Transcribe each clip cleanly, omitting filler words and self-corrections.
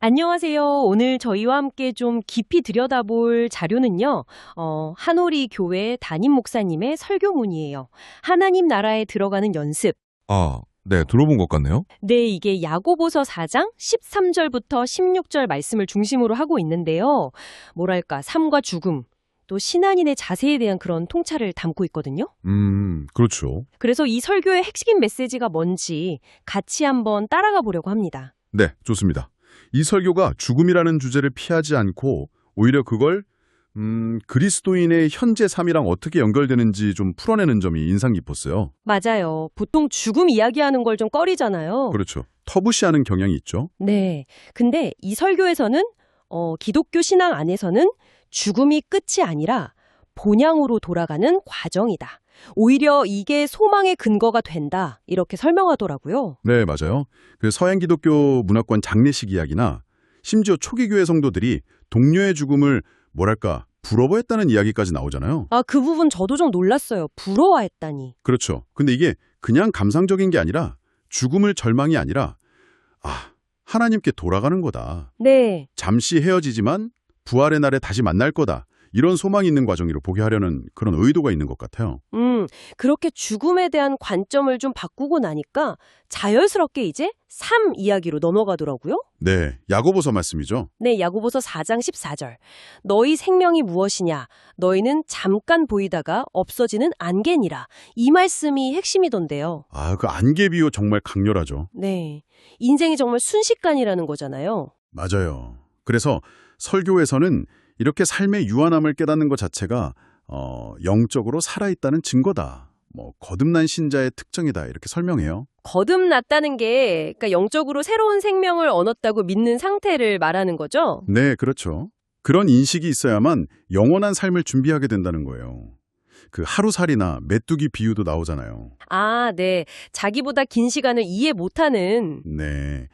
안녕하세요. 오늘 저희와 함께 좀 깊이 들여다볼 자료는요, 한오리 교회 담임 목사님의 설교문이에요. 하나님 나라에 들어가는 연습. 아, 네, 들어본 것 같네요. 네, 이게 야고보서 4장 13절부터 16절 말씀을 중심으로 하고 있는데요. 뭐랄까, 삶과 죽음, 또 신앙인의 자세에 대한 그런 통찰을 담고 있거든요. 그렇죠. 그래서 이 설교의 핵심 메시지가 뭔지 같이 한번 따라가 보려고 합니다. 네, 좋습니다. 이 설교가 죽음이라는 주제를 피하지 않고 오히려 그걸 그리스도인의 현재 삶이랑 어떻게 연결되는지 좀 풀어내는 점이 인상 깊었어요. 맞아요. 보통 죽음 이야기하는 걸 좀 꺼리잖아요. 그렇죠. 터부시하는 경향이 있죠. 네. 근데 이 설교에서는 기독교 신앙 안에서는 죽음이 끝이 아니라 본향으로 돌아가는 과정이다. 오히려 이게 소망의 근거가 된다. 이렇게 설명하더라고요. 네, 맞아요. 그 서양 기독교 문화권 장례식 이야기나 심지어 초기 교회 성도들이 동료의 죽음을 뭐랄까 부러워했다는 이야기까지 나오잖아요. 아, 그 부분 저도 좀 놀랐어요. 부러워했다니. 그렇죠. 근데 이게 그냥 감상적인 게 아니라 죽음을 절망이 아니라 하나님께 돌아가는 거다. 네. 잠시 헤어지지만 부활의 날에 다시 만날 거다. 이런 소망이 있는 과정으로 보게 하려는 그런 의도가 있는 것 같아요. 그렇게 죽음에 대한 관점을 좀 바꾸고 나니까 자연스럽게 이제 삶 이야기로 넘어가더라고요. 네, 야고보서 말씀이죠. 네, 야고보서 4장 14절. 너희 생명이 무엇이냐? 너희는 잠깐 보이다가 없어지는 안개니라. 이 말씀이 핵심이던데요. 그 안개 비유 정말 강렬하죠. 네, 인생이 정말 순식간이라는 거잖아요. 맞아요. 그래서 설교에서는 이렇게 삶의 유한함을 깨닫는 것 자체가 영적으로 살아있다는 증거다. 거듭난 신자의 특징이다. 이렇게 설명해요. 거듭났다는 게 그러니까 영적으로 새로운 생명을 얻었다고 믿는 상태를 말하는 거죠? 네, 그렇죠. 그런 인식이 있어야만 영원한 삶을 준비하게 된다는 거예요. 그 하루살이나 메뚜기 비유도 나오잖아요. 아, 네. 자기보다 긴 시간을 이해 못하는. 네.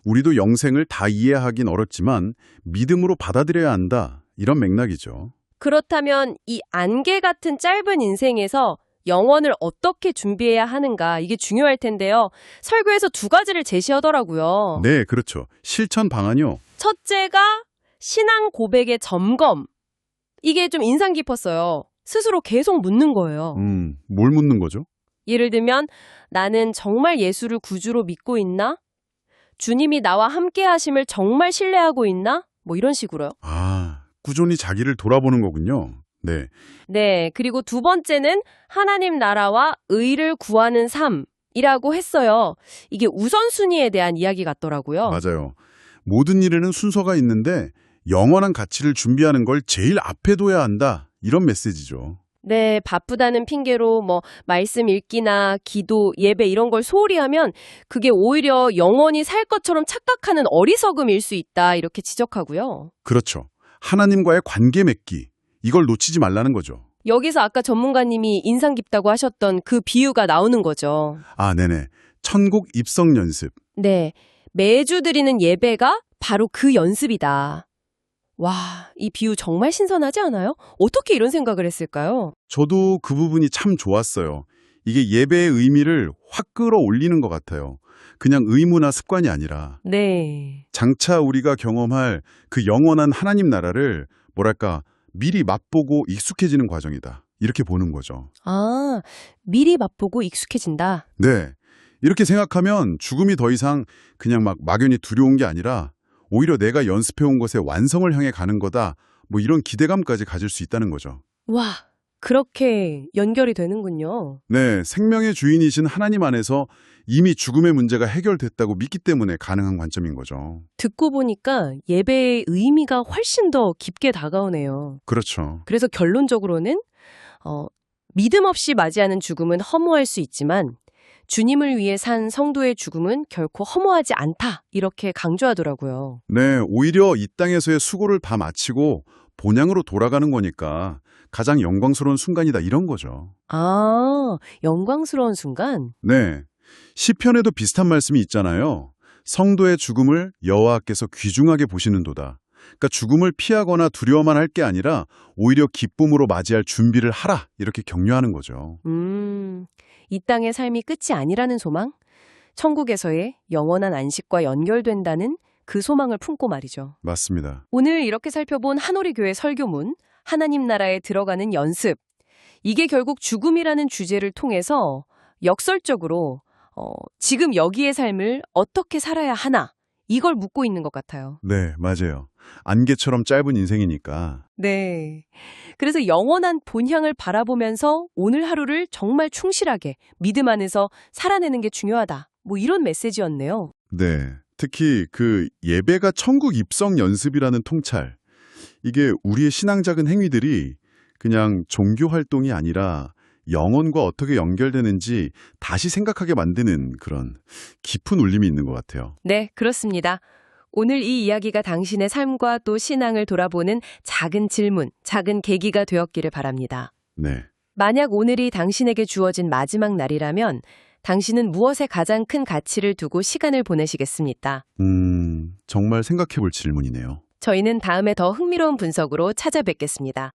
우리도 영생을 다 이해하긴 어렵지만 믿음으로 받아들여야 한다. 이런 맥락이죠. 그렇다면 이 안개 같은 짧은 인생에서 영혼을 어떻게 준비해야 하는가 이게 중요할 텐데요. 설교에서 두 가지를 제시하더라고요. 네, 그렇죠. 실천 방안이요. 첫째가 신앙 고백의 점검. 이게 좀 인상 깊었어요. 스스로 계속 묻는 거예요. 뭘 묻는 거죠? 예를 들면 나는 정말 예수를 구주로 믿고 있나? 주님이 나와 함께 하심을 정말 신뢰하고 있나? 이런 식으로요. 꾸준히 자기를 돌아보는 거군요. 네. 네, 그리고 두 번째는 하나님 나라와 의를 구하는 삶이라고 했어요. 이게 우선순위에 대한 이야기 같더라고요. 맞아요. 모든 일에는 순서가 있는데 영원한 가치를 준비하는 걸 제일 앞에 둬야 한다. 이런 메시지죠. 네, 바쁘다는 핑계로 말씀 읽기나 기도, 예배 이런 걸 소홀히 하면 그게 오히려 영원히 살 것처럼 착각하는 어리석음일 수 있다. 이렇게 지적하고요. 그렇죠. 하나님과의 관계 맺기. 이걸 놓치지 말라는 거죠. 여기서 아까 전문가님이 인상 깊다고 하셨던 그 비유가 나오는 거죠. 네네. 천국 입성 연습. 네, 매주 드리는 예배가 바로 그 연습이다. 와, 이 비유 정말 신선하지 않아요? 어떻게 이런 생각을 했을까요? 저도 그 부분이 참 좋았어요. 이게 예배의 의미를 확 끌어올리는 것 같아요. 그냥 의무나 습관이 아니라 네. 장차 우리가 경험할 그 영원한 하나님 나라를 미리 맛보고 익숙해지는 과정이다. 이렇게 보는 거죠. 미리 맛보고 익숙해진다. 네. 이렇게 생각하면 죽음이 더 이상 그냥 막연히 두려운 게 아니라 오히려 내가 연습해온 것의 완성을 향해 가는 거다. 이런 기대감까지 가질 수 있다는 거죠. 와, 그렇게 연결이 되는군요. 네, 생명의 주인이신 하나님 안에서 이미 죽음의 문제가 해결됐다고 믿기 때문에 가능한 관점인 거죠. 듣고 보니까 예배의 의미가 훨씬 더 깊게 다가오네요. 그렇죠. 그래서 결론적으로는 믿음 없이 맞이하는 죽음은 허무할 수 있지만 주님을 위해 산 성도의 죽음은 결코 허무하지 않다. 이렇게 강조하더라고요. 네, 오히려 이 땅에서의 수고를 다 마치고 본향으로 돌아가는 거니까 가장 영광스러운 순간이다 이런 거죠. 영광스러운 순간? 네, 시편에도 비슷한 말씀이 있잖아요. 성도의 죽음을 여호와께서 귀중하게 보시는도다. 그러니까 죽음을 피하거나 두려워만 할 게 아니라 오히려 기쁨으로 맞이할 준비를 하라 이렇게 격려하는 거죠. 이 땅의 삶이 끝이 아니라는 소망? 천국에서의 영원한 안식과 연결된다는 그 소망을 품고 말이죠. 맞습니다. 오늘 이렇게 살펴본 한오리교회 설교문, 하나님 나라에 들어가는 연습. 이게 결국 죽음이라는 주제를 통해서 역설적으로 지금 여기의 삶을 어떻게 살아야 하나 이걸 묻고 있는 것 같아요. 네, 맞아요. 안개처럼 짧은 인생이니까. 네. 그래서 영원한 본향을 바라보면서 오늘 하루를 정말 충실하게 믿음 안에서 살아내는 게 중요하다. 뭐 이런 메시지였네요. 네. 특히 그 예배가 천국 입성 연습이라는 통찰. 이게 우리의 신앙작은 행위들이 그냥 종교 활동이 아니라 영혼과 어떻게 연결되는지 다시 생각하게 만드는 그런 깊은 울림이 있는 것 같아요. 네, 그렇습니다. 오늘 이 이야기가 당신의 삶과 또 신앙을 돌아보는 작은 질문, 작은 계기가 되었기를 바랍니다. 네. 만약 오늘이 당신에게 주어진 마지막 날이라면 당신은 무엇에 가장 큰 가치를 두고 시간을 보내시겠습니까? 정말 생각해 볼 질문이네요. 저희는 다음에 더 흥미로운 분석으로 찾아뵙겠습니다.